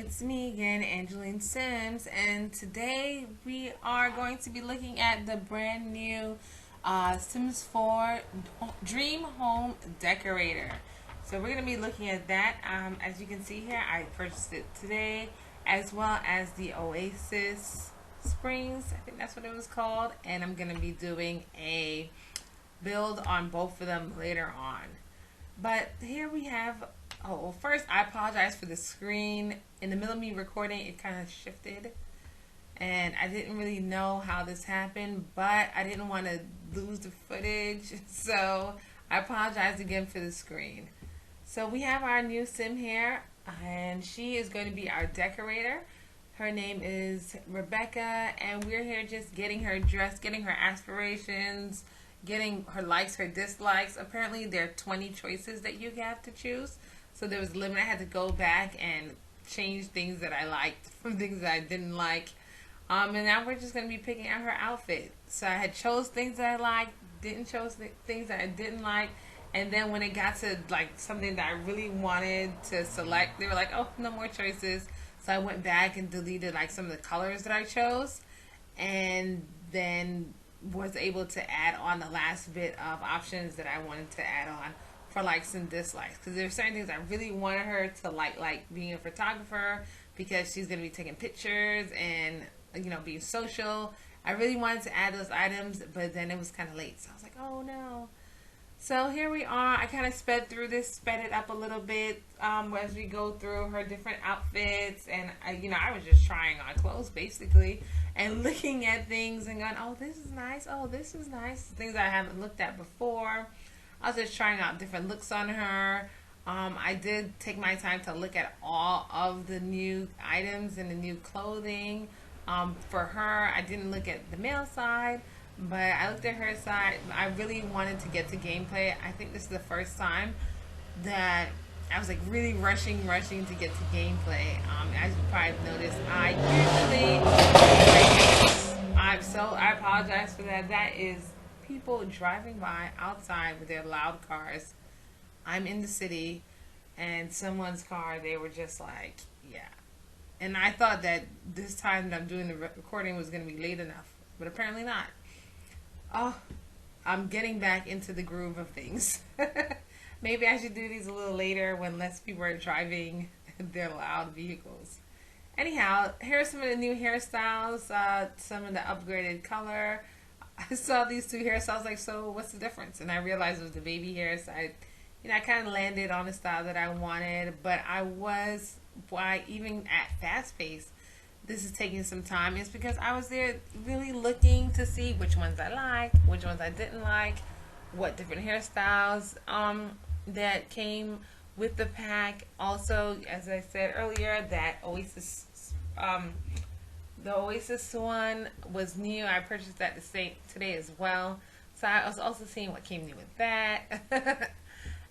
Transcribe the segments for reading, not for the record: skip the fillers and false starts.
it's me again, AngelineSims, and today we are going to be looking at the brand new Sims 4 Dream Home Decorator. So we're going to be looking at that. As you can see here, I purchased it today, as well as the Oasis Springs, I think that's what it was called, and I'm going to be doing a build on both of them later on. But here we have, oh, well, first I apologize for the screen. In the middle of me recording, it kind of shifted. And I didn't really know how this happened, but I didn't want to lose the footage. So I apologize again for the screen. So we have our new sim here, and she is going to be our decorator. Her name is Rebekah, and we're here just getting her dressed, getting her aspirations, getting her likes, her dislikes. Apparently there are 20 choices that you have to choose. So there was a limit. I had to go back and change things that I liked from things that I didn't like. And now we're just going to be picking out her outfit. So I had chose things that I liked, didn't chose things that I didn't like. And then when it got to like something that I really wanted to select, they were like, oh, no more choices. So I went back and deleted like some of the colors that I chose. And then was able to add on the last bit of options that I wanted to add on for likes and dislikes, because there are certain things I really wanted her to like being a photographer, because she's going to be taking pictures and, you know, being social. I really wanted to add those items, but then it was kind of late, so I was like, oh no. So here we are. I kind of sped through this, sped it up a little bit as we go through her different outfits, and I was just trying on clothes basically, and looking at things and going, oh, this is nice, oh, this is nice, things I haven't looked at before. I was just trying out different looks on her. I did take my time to look at all of the new items and the new clothing for her. I didn't look at the male side, but I looked at her side. I really wanted to get to gameplay. I think this is the first time that I was like really rushing to get to gameplay. As you probably noticed, I apologize for that. That is people driving by outside with their loud cars. I'm in the city, and someone's car, they were just like, yeah. And I thought that this time that I'm doing the recording was going to be late enough, but apparently not. Oh, I'm getting back into the groove of things. Maybe I should do these a little later when less people are driving their loud vehicles. Anyhow, here are some of the new hairstyles, some of the upgraded color. I saw these two hairstyles, like, so what's the difference? And I realized it was the baby hair, so I kind of landed on the style that I wanted, but even at fast pace, this is taking some time. It's because I was there really looking to see which ones I liked, which ones I didn't like, what different hairstyles that came with the pack. Also, as I said earlier, that Oasis, the Oasis one was new. I purchased that today as well. So I was also seeing what came new with that.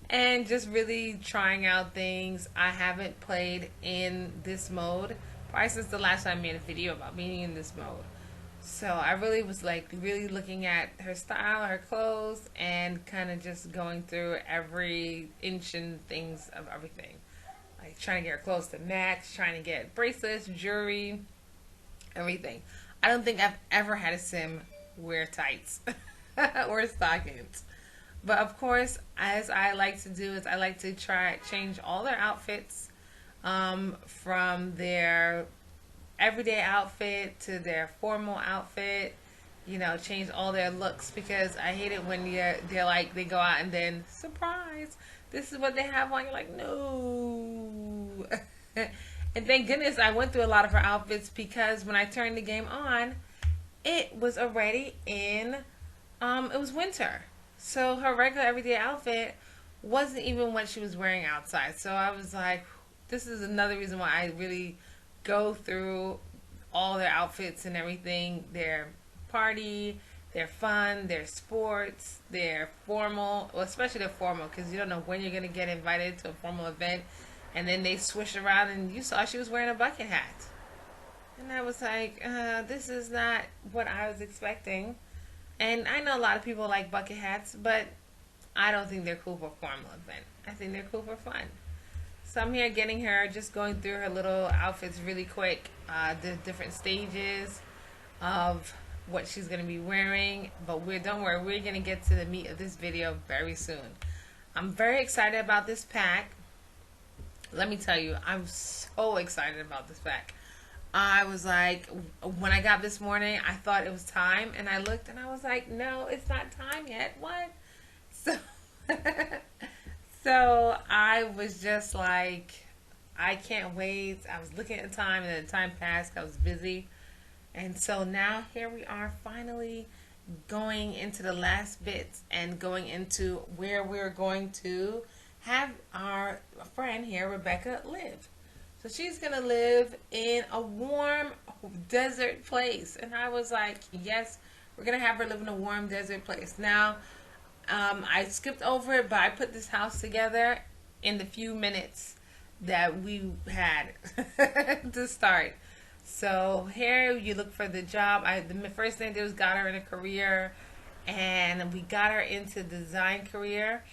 And just really trying out things. I haven't played in this mode probably since the last time I made a video about being in this mode. So I really was like really looking at her style, her clothes, and kind of just going through every inch and things of everything. Like trying to get her clothes to match, trying to get bracelets, jewelry, everything. I don't think I've ever had a sim wear tights or stockings. But of course, as I like to do, is I like to change all their outfits from their everyday outfit to their formal outfit. Change all their looks, because I hate it when they're like, they go out and then surprise, this is what they have on. You're like, no. And thank goodness I went through a lot of her outfits, because when I turned the game on, it was already in, it was winter. So her regular everyday outfit wasn't even what she was wearing outside. So I was like, this is another reason why I really go through all their outfits and everything. Their party, their fun, their sports, their formal, well, especially their formal, because you don't know when you're going to get invited to a formal event. And then they swish around and you saw she was wearing a bucket hat. And I was like, this is not what I was expecting. And I know a lot of people like bucket hats, but I don't think they're cool for a formal event. I think they're cool for fun. So I'm here getting her, just going through her little outfits really quick. The different stages of what she's going to be wearing. But don't worry, we're going to get to the meat of this video very soon. I'm very excited about this pack. Let me tell you, I'm so excited about this pack. I was like, when I got this morning, I thought it was time, and I looked and I was like, no, it's not time yet. What? So, so I was just like, I can't wait. I was looking at the time, and the time passed. I was busy. And so now here we are, finally going into the last bits and going into where we're going to have our friend here, Rebekah, live. So she's going to live in a warm desert place. And I was like, yes, we're going to have her live in a warm desert place. Now, I skipped over it, but I put this house together in the few minutes that we had to start. So here you look for the job. The first thing I did was got her in a career, and we got her into design career.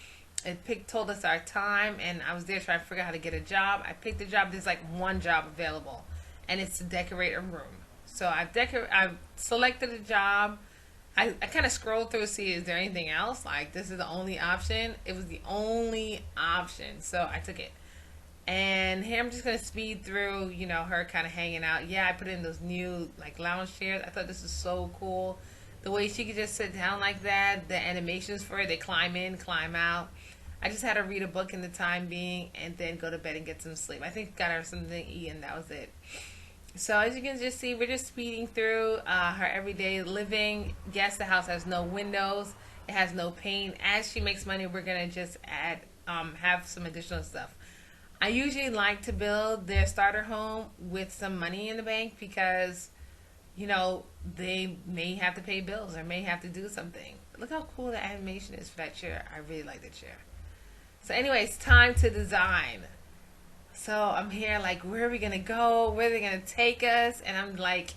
It told us our time, and I was there trying to figure out how to get a job. I picked the job. There's like one job available, and it's to decorate a room. So I've selected a job. I kind of scrolled through to see, is there anything else? Like, this is the only option. It was the only option, so I took it. And here I'm just going to speed through, you know, her kind of hanging out. Yeah, I put in those new, like, lounge chairs. I thought this was so cool. The way she could just sit down like that. The animations for it, they climb in, climb out. I just had her read a book in the time being and then go to bed and get some sleep. I think got her something to eat, and that was it. So as you can just see, we're just speeding through her everyday living. Yes, the house has no windows. It has no paint. As she makes money, we're going to just add, have some additional stuff. I usually like to build their starter home with some money in the bank because, you know, they may have to pay bills or may have to do something. Look how cool the animation is for that chair. I really like the chair. So anyway, it's time to design. So I'm here like, where are we going to go? Where are they going to take us? And I'm like,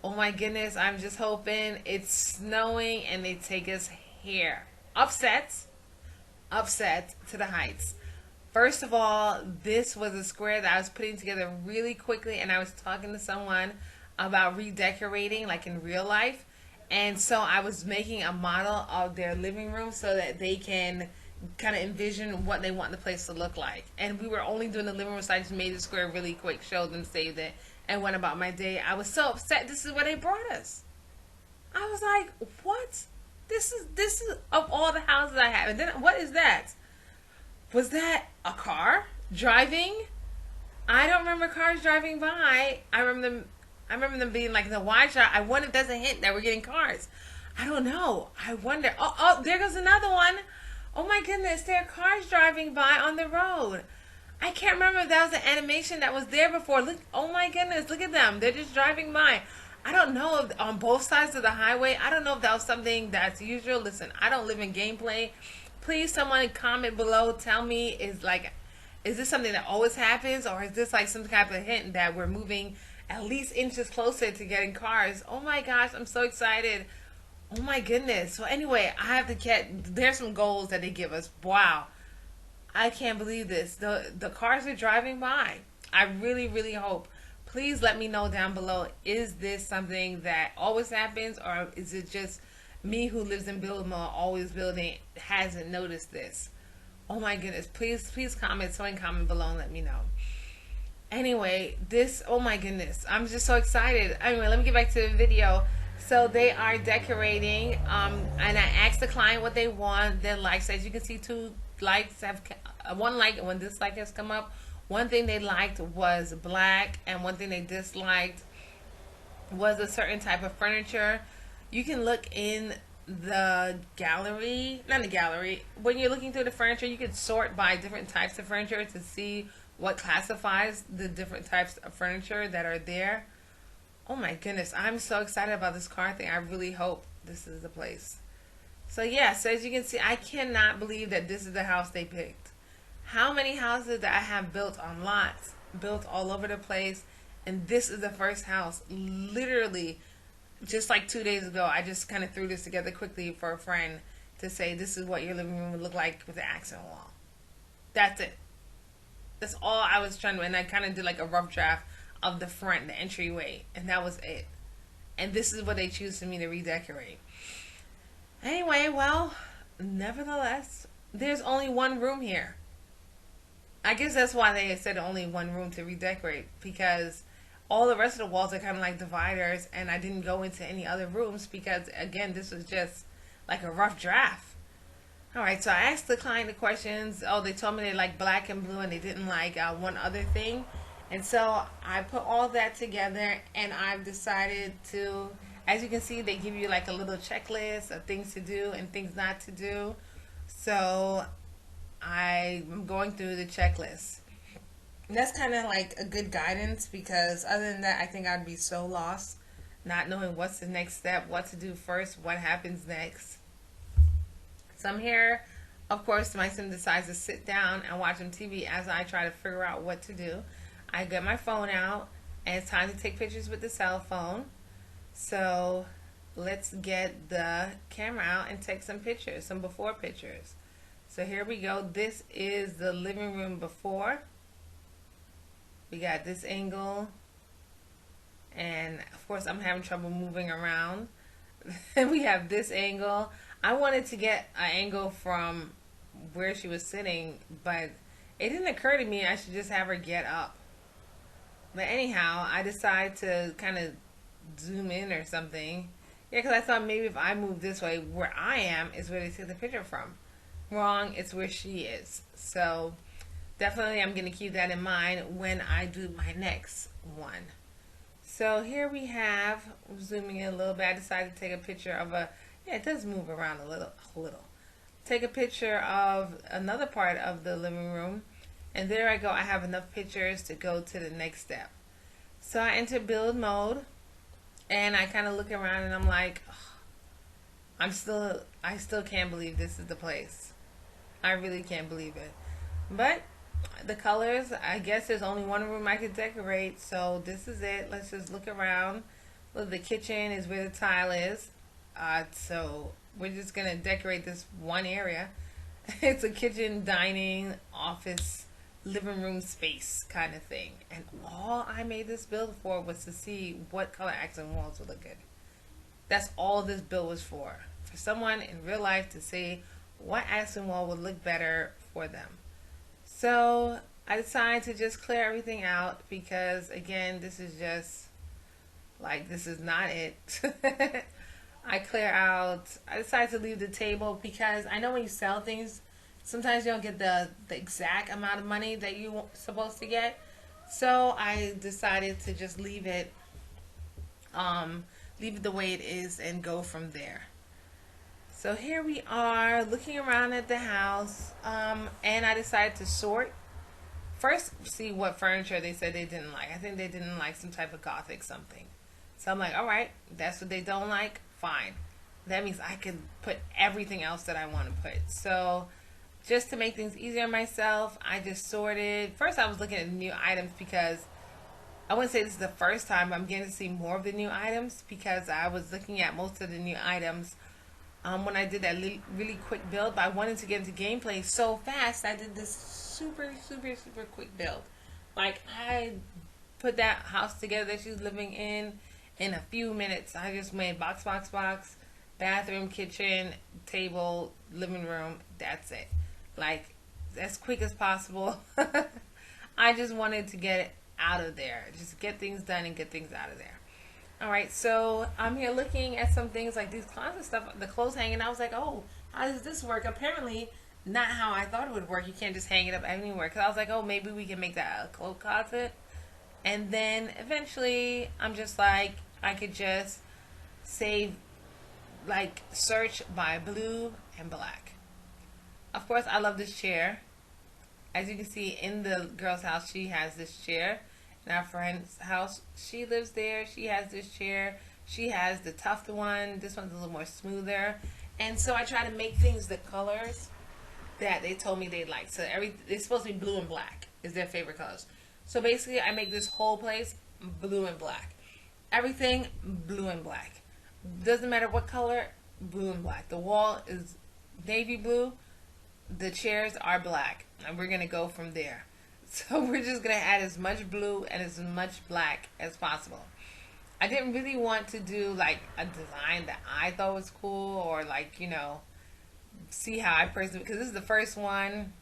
oh my goodness, I'm just hoping it's snowing and they take us here. Upset to the heights. First of all, this was a square that I was putting together really quickly, and I was talking to someone about redecorating like in real life. And so I was making a model of their living room so that they can kind of envision what they want the place to look like. And we were only doing the living room, so I just made the square really quick, showed them, saved it, and went about my day. I was so upset. This is where they brought us. I was like, what? This is of all the houses I have. And then what is that? Was that a car driving? I don't remember cars driving by. I remember them being like the wide shot. I wonder if that's a hint that we're getting cars. I don't know. I wonder. Oh, there goes another one. Oh my goodness, there are cars driving by on the road. I can't remember if that was an animation that was there before. Look, oh my goodness, look at them. They're just driving by. I don't know if on both sides of the highway. I don't know if that was something that's usual. Listen, I don't live in gameplay. Please, someone comment below. Tell me, is this something that always happens, or is this like some type of hint that we're moving at least inches closer to getting cars? Oh my gosh, I'm so excited. Oh my goodness. So anyway, I have to there's some goals that they give us. Wow. I can't believe this. The cars are driving by. I really, really hope. Please let me know down below. Is this something that always happens, or is it just me who lives in Biltmore, always building, hasn't noticed this? Oh my goodness. Please comment. Someone comment below and let me know. Anyway, oh my goodness. I'm just so excited. Anyway, let me get back to the video. So they are decorating, and I asked the client what they want, their likes. As you can see, two likes have, one like, and when this like has come up, one thing they liked was black, and one thing they disliked was a certain type of furniture. You can look in the gallery, not the gallery, when you're looking through the furniture, you can sort by different types of furniture to see what classifies the different types of furniture that are there. Oh my goodness, I'm so excited about this car thing. I really hope this is the place. So yeah, so as you can see, I cannot believe that this is the house they picked. How many houses that I have built on lots, built all over the place, and this is the first house. Literally, just like 2 days ago, I just kind of threw this together quickly for a friend to say, this is what your living room would look like with the accent wall. That's it. That's all I was trying to, and I kind of did like a rough draft of the front, the entryway, and that was it. And this is what they choose for me to redecorate. Anyway, well, nevertheless, there's only one room here. I guess that's why they said only one room to redecorate, because all the rest of the walls are kind of like dividers, and I didn't go into any other rooms because, again, this was just like a rough draft. All right, so I asked the client the questions. Oh, they told me they like black and blue, and they didn't like one other thing. And so I put all that together, and I've decided to, as you can see, they give you like a little checklist of things to do and things not to do. So I'm going through the checklist. And that's kind of like a good guidance, because other than that, I think I'd be so lost, not knowing what's the next step, what to do first, what happens next. So I'm here. Of course, my sim decides to sit down and watch some TV as I try to figure out what to do. I get my phone out, and it's time to take pictures with the cell phone. So let's get the camera out and take some pictures, some before pictures. So here we go. This is the living room before. We got this angle, and of course I'm having trouble moving around. Then we have this angle. I wanted to get an angle from where she was sitting, but it didn't occur to me I should just have her get up. But anyhow, I decided to kind of zoom in or something. Yeah, because I thought maybe if I move this way, where I am is where they took the picture from. Wrong, it's where she is. So definitely I'm going to keep that in mind when I do my next one. So here we have, zooming in a little bit, I decided to take a picture of a, yeah, it does move around a little. Take a picture of another part of the living room, and there I go. I have enough pictures to go to the next step. So I enter build mode, and I kind of look around, and I'm like, I still can't believe this is the place. I really can't believe it. But the colors, I guess there's only one room I could decorate, so this is it. Let's just look around. Look, the kitchen is where the tile is. So we're just going to decorate this one area. It's a kitchen, dining, office, living room space kind of thing. And all I made this build for was to see what color accent walls would look good. That's all this build was for. For someone in real life to see what accent wall would look better for them. So I decided to just clear everything out because, again, this is just, like, this is not it. I decided to leave the table because I know when you sell things, sometimes you don't get the exact amount of money that you're supposed to get. So I decided to just leave it the way it is and go from there. So here we are looking around at the house, and I decided to sort. First, see what furniture they said they didn't like. I think they didn't like some type of gothic something. So I'm like, all right, that's what they don't like. Fine. That means I can put everything else that I want to put. So just to make things easier on myself, I just sorted. First, I was looking at new items because I wouldn't say this is the first time, but I'm getting to see more of the new items because I was looking at most of the new items when I did that really quick build. But I wanted to get into gameplay so fast, I did this super quick build. Like, I put that house together that she's living in a few minutes. I just made box, bathroom, kitchen, table, living room. That's it. Like, as quick as possible. I just wanted to get it out of there. Just get things done and get things out of there. Alright, so I'm here looking at some things like these closet stuff, the clothes hanging. I was like, oh, how does this work? Apparently, not how I thought it would work. You can't just hang it up anywhere. Because I was like, oh, maybe we can make that a clothes closet. And then eventually, I'm just like, I could just save, like, search by blue and black. Of course, I love this chair. As you can see, in the girl's house, she has this chair. In our friend's house, she lives there. She has this chair. She has the tuft one. This one's a little more smoother. And so I try to make things the colors that they told me they like. So it's supposed to be blue and black is their favorite colors. So basically, I make this whole place blue and black. Everything blue and black. Doesn't matter what color, blue and black. The wall is navy blue. The chairs are black. And we're going to go from there. So we're just gonna add as much blue and as much black as possible. I didn't really want to do like a design that I thought was cool, or like, see how I personally, because this is the first one.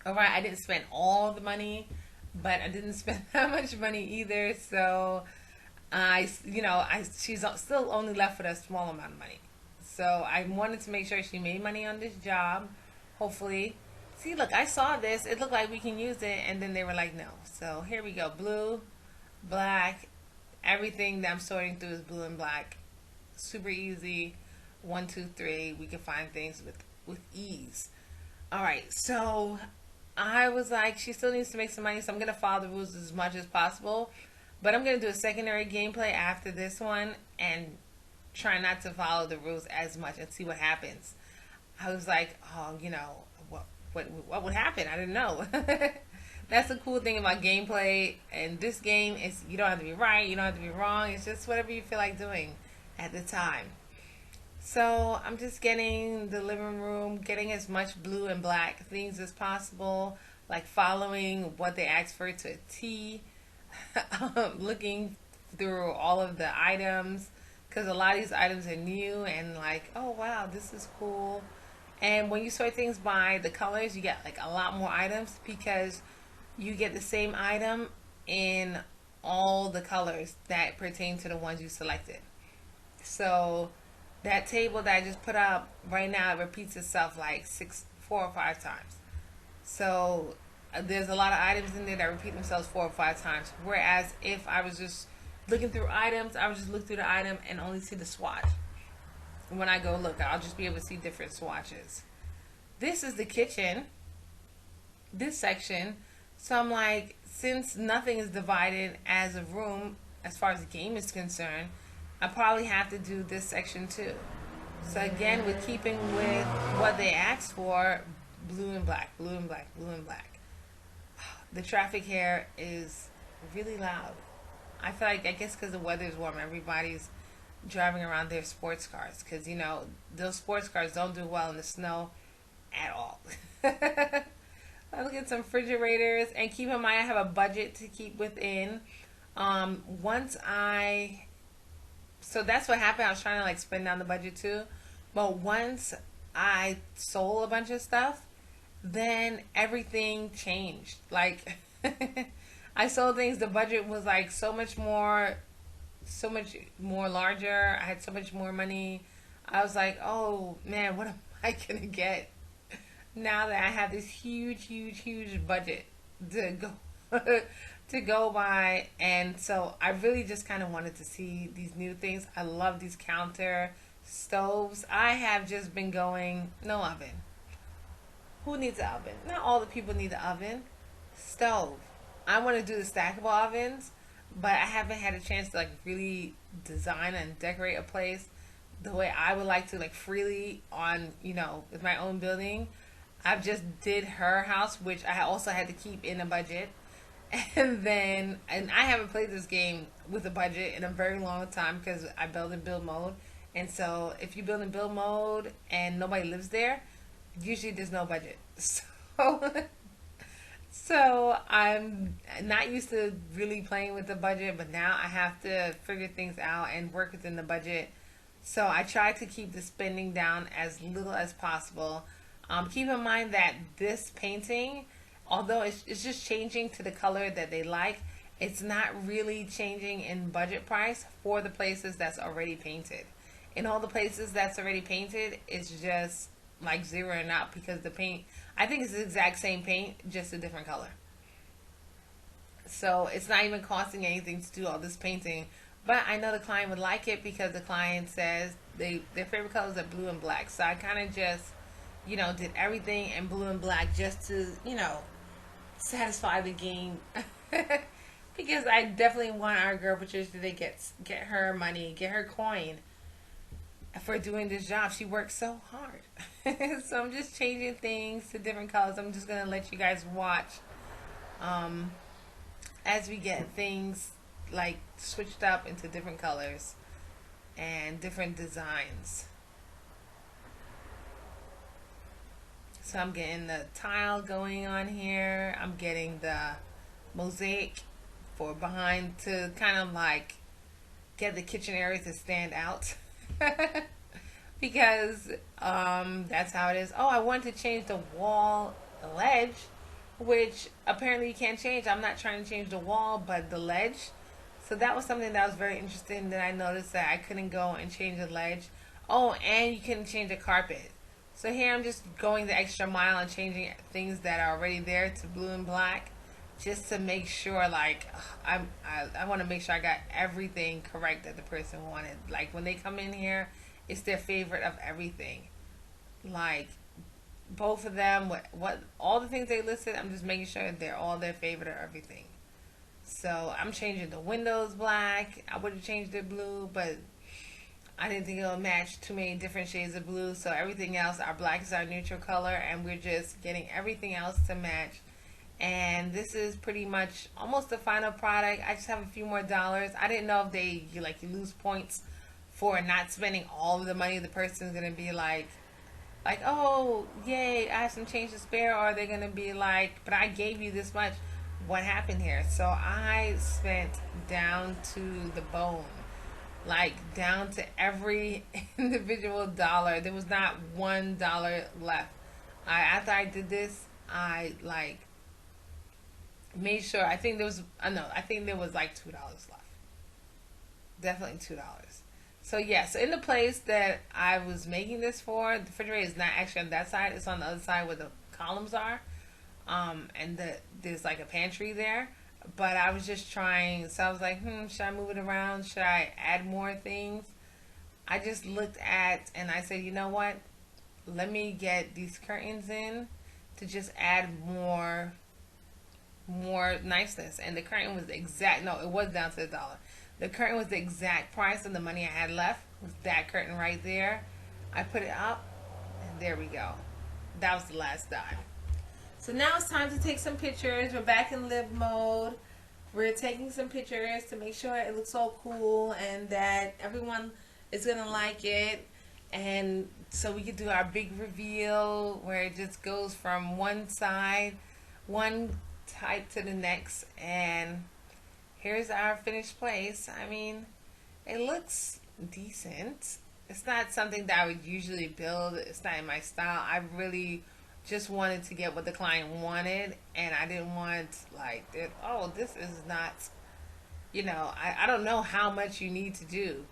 All right, I didn't spend all the money, but I didn't spend that much money either. So she's still only left with a small amount of money. So I wanted to make sure she made money on this job. Hopefully, see, look, I saw this. It looked like we can use it, and then they were like, no. So here we go, blue, black. Everything that I'm sorting through is blue and black. Super easy. 1, 2, 3. We can find things with ease. All right, so I was like, she still needs to make some money, so I'm gonna follow the rules as much as possible. But I'm gonna do a secondary gameplay after this one and try not to follow the rules as much and see what happens. I was like, oh, what would happen? I didn't know. That's the cool thing about gameplay. And this game is, you don't have to be right, you don't have to be wrong. It's just whatever you feel like doing at the time. So I'm just getting the living room, getting as much blue and black things as possible, like following what they asked for to a T, looking through all of the items, because a lot of these items are new and like, oh wow, this is cool. And when you sort things by the colors, you get like a lot more items because you get the same item in all the colors that pertain to the ones you selected. So that table that I just put up right now, it repeats itself like 4 or 5 times. So there's a lot of items in there that repeat themselves 4 or 5 times. Whereas if I was just looking through items, I would just look through the item and only see the swatch. When I go look, I'll just be able to see different swatches. This is the kitchen, this section. So I'm like, since nothing is divided as a room as far as the game is concerned, I probably have to do this section too. So again, we're keeping with what they asked for, blue and black, blue and black, blue and black. The traffic here is really loud. I feel like, I guess because the weather is warm, everybody's driving around their sports cars. Because, those sports cars don't do well in the snow at all. I look at some refrigerators, and keep in mind I have a budget to keep within. So that's what happened. I was trying to like spend down the budget too. But once I sold a bunch of stuff, then everything changed. Like I sold things, the budget was like so much more larger. I had so much more money. I was like, oh man, what am I gonna get now that I have this huge budget to go to go by? And so I really just kind of wanted to see these new things. I love these counter stoves. I have just been going, no oven. Who needs an oven? Not all the people need an oven. Stove. I want to do the stackable ovens, but I haven't had a chance to like really design and decorate a place the way I would like to, like freely on, with my own building. I've just did her house, which I also had to keep in a budget. And I haven't played this game with a budget in a very long time because I build in build mode. And so if you build in build mode and nobody lives there, usually there's no budget. So I'm not used to really playing with the budget, but now I have to figure things out and work within the budget. So I try to keep the spending down as little as possible. Keep in mind that this painting, although it's just changing to the color that they like, it's not really changing in budget price for the places that's already painted. In all the places that's already painted, it's just like zeroing out because the paint, I think it's the exact same paint, just a different color. So it's not even costing anything to do all this painting. But I know the client would like it because the client says their favorite colors are blue and black. So I kind of just, did everything in blue and black just to, satisfy the game. Because I definitely want our girl Patricia to get her money, get her coin for doing this job. She works so hard. So I'm just changing things to different colors. I'm just going to let you guys watch as we get things like switched up into different colors and different designs. So I'm getting the tile going on here. I'm getting the mosaic for behind to kind of like get the kitchen area to stand out. Because that's how it is. Oh, I wanted to change the wall, the ledge, which apparently you can't change. I'm not trying to change the wall, but the ledge. So that was something that was very interesting that I noticed that I couldn't go and change the ledge. Oh, and you couldn't change the carpet. So here I'm just going the extra mile and changing things that are already there to blue and black, just to make sure, like, I want to make sure I got everything correct that the person wanted. Like when they come in here, it's their favorite of everything. Like both of them, what all the things they listed, I'm just making sure they're all their favorite of everything. So I'm changing the windows black. I would have changed it blue, but I didn't think it would match too many different shades of blue. So everything else, our black is our neutral color, and we're just getting everything else to match. And this is pretty much almost the final product. I just have a few more dollars. I didn't know if you lose points for not spending all of the money. The person's gonna be like, oh, yay, I have some change to spare, or they're gonna be like, but I gave you this much. What happened here? So I spent down to the bone, like down to every individual dollar. There was not $1 left. After I did this, I like made sure. I think there was no. I think there was like $2 left. Definitely $2. So yeah, so in the place that I was making this for, the refrigerator is not actually on that side. It's on the other side where the columns are, and there's like a pantry there. But I was just trying. So I was like, should I move it around? Should I add more things? I just looked at and I said, you know what? Let me get these curtains in to just add more niceness. And the curtain was the exact. No, it was down to the dollar. The curtain was the exact price of the money I had left. Was that curtain right there? I put it up, and there we go. That was the last dime. So now it's time to take some pictures. We're back in live mode. We're taking some pictures to make sure it looks all cool and that everyone is gonna like it. And so we could do our big reveal where it just goes from one side, one type to the next, and here's our finished place. I mean, it looks decent. It's not something that I would usually build. It's not in my style. I really just wanted to get what the client wanted, and I didn't want like, oh, this is not, I don't know how much you need to do.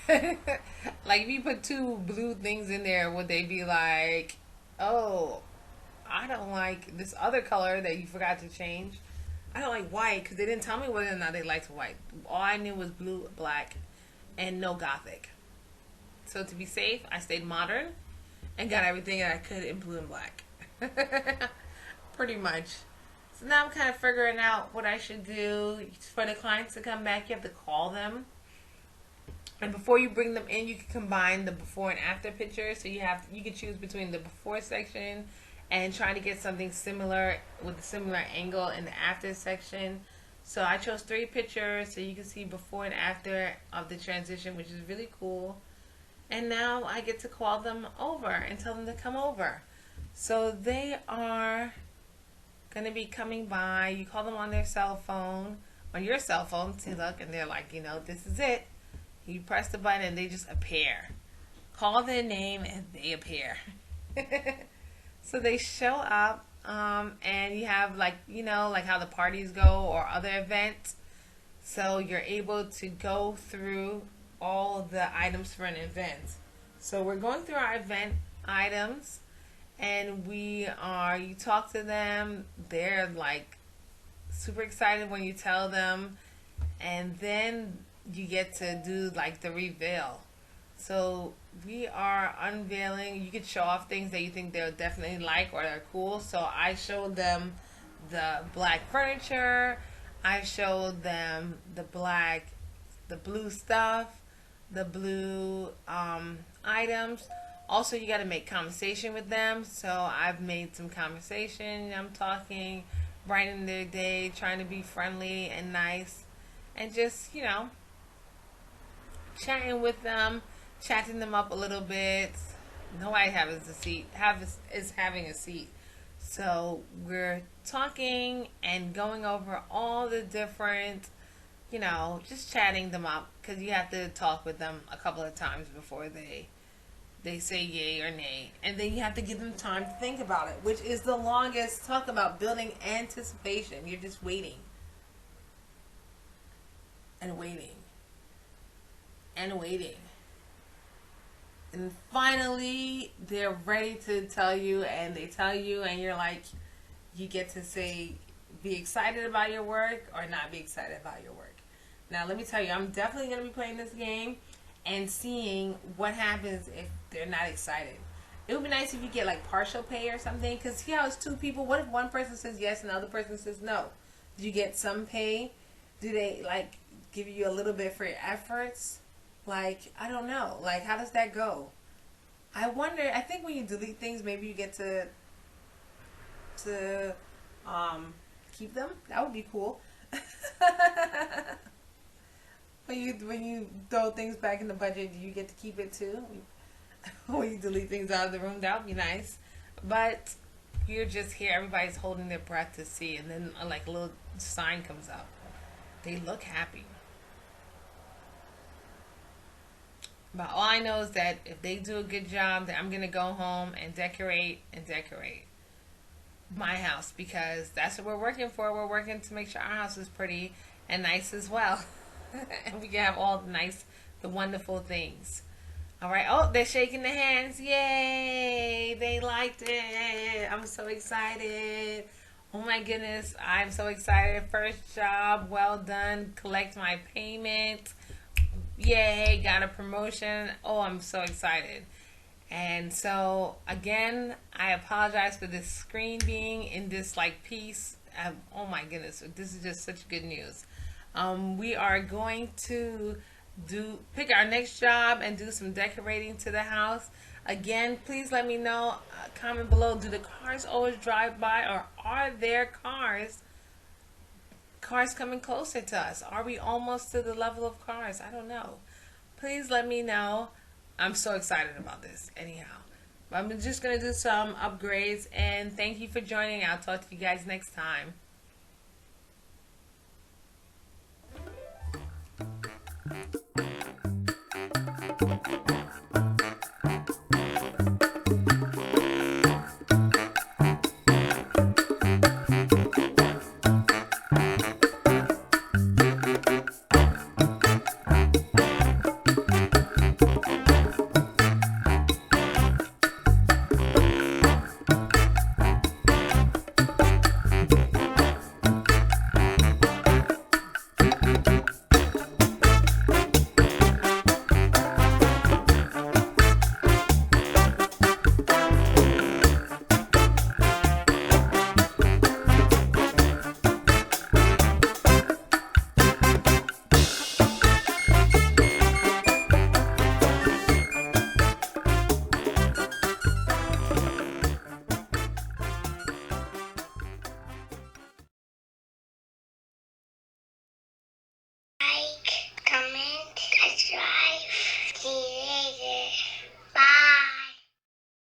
Like if you put two blue things in there, would they be like, oh, I don't like this other color that you forgot to change? I don't like white, because they didn't tell me whether or not they liked white. All I knew was blue, black, and no gothic. So to be safe, I stayed modern and got everything that I could in blue and black. Pretty much. So now I'm kind of figuring out what I should do. For the clients to come back, you have to call them. And before you bring them in, you can combine the before and after pictures. So you can choose between the before section and trying to get something similar with a similar angle in the after section. So I chose 3 pictures so you can see before and after of the transition, which is really cool. And now I get to call them over and tell them to come over. So they are going to be coming by. You call them on their cell phone, on your cell phone, to look, and they're like, this is it. You press the button and they just appear. Call their name and they appear. So they show up, and you have like how the parties go or other events. So you're able to go through all the items for an event. So we're going through our event items, and you talk to them. They're like super excited when you tell them, and then you get to do like the reveal. So we are unveiling. You could show off things that you think they'll definitely like or they're cool. So I showed them the black furniture. I showed them the blue stuff, the blue items. Also, you got to make conversation with them. So I've made some conversation. I'm talking, brightening their day, trying to be friendly and nice, and just chatting with them, chatting them up a little bit. Nobody is having a seat. So we're talking and going over all the different, just chatting them up because you have to talk with them a couple of times before they say yay or nay, and then you have to give them time to think about it, which is the longest. Talk about building anticipation. You're just waiting and waiting and waiting. And finally, they're ready to tell you, and they tell you, and you're like, you get to say, be excited about your work or not be excited about your work. Now, let me tell you, I'm definitely going to be playing this game and seeing what happens if they're not excited. It would be nice if you get like partial pay or something, because see how it's two people. What if one person says yes and the other person says no? Do you get some pay? Do they like give you a little bit for your efforts? Like, I don't know. Like, how does that go? I wonder. I think when you delete things, maybe you get to keep them. That would be cool. When you throw things back in the budget, do you get to keep it too? When you delete things out of the room, that would be nice. But you're just here. Everybody's holding their breath to see, and then like a little sign comes up. They look happy. But all I know is that if they do a good job, that I'm going to go home and decorate my house, because that's what we're working for. We're working to make sure our house is pretty and nice as well. And we can have all the wonderful things. All right. Oh, they're shaking their hands. Yay. They liked it. I'm so excited. Oh my goodness. I'm so excited. First job. Well done. Collect my payment. Yay, got a promotion. Oh, I'm so excited. And so, again, I apologize for this screen being in this, like, piece. Oh, my goodness. This is just such good news. We are going to pick our next job and do some decorating to the house. Again, please let me know. Comment below. Do the cars always drive by, or are there cars coming closer to us? Are we almost to the level of cars? I don't know. Please let me know. I'm so excited about this. Anyhow, I'm just going to do some upgrades, and thank you for joining. I'll talk to you guys next time.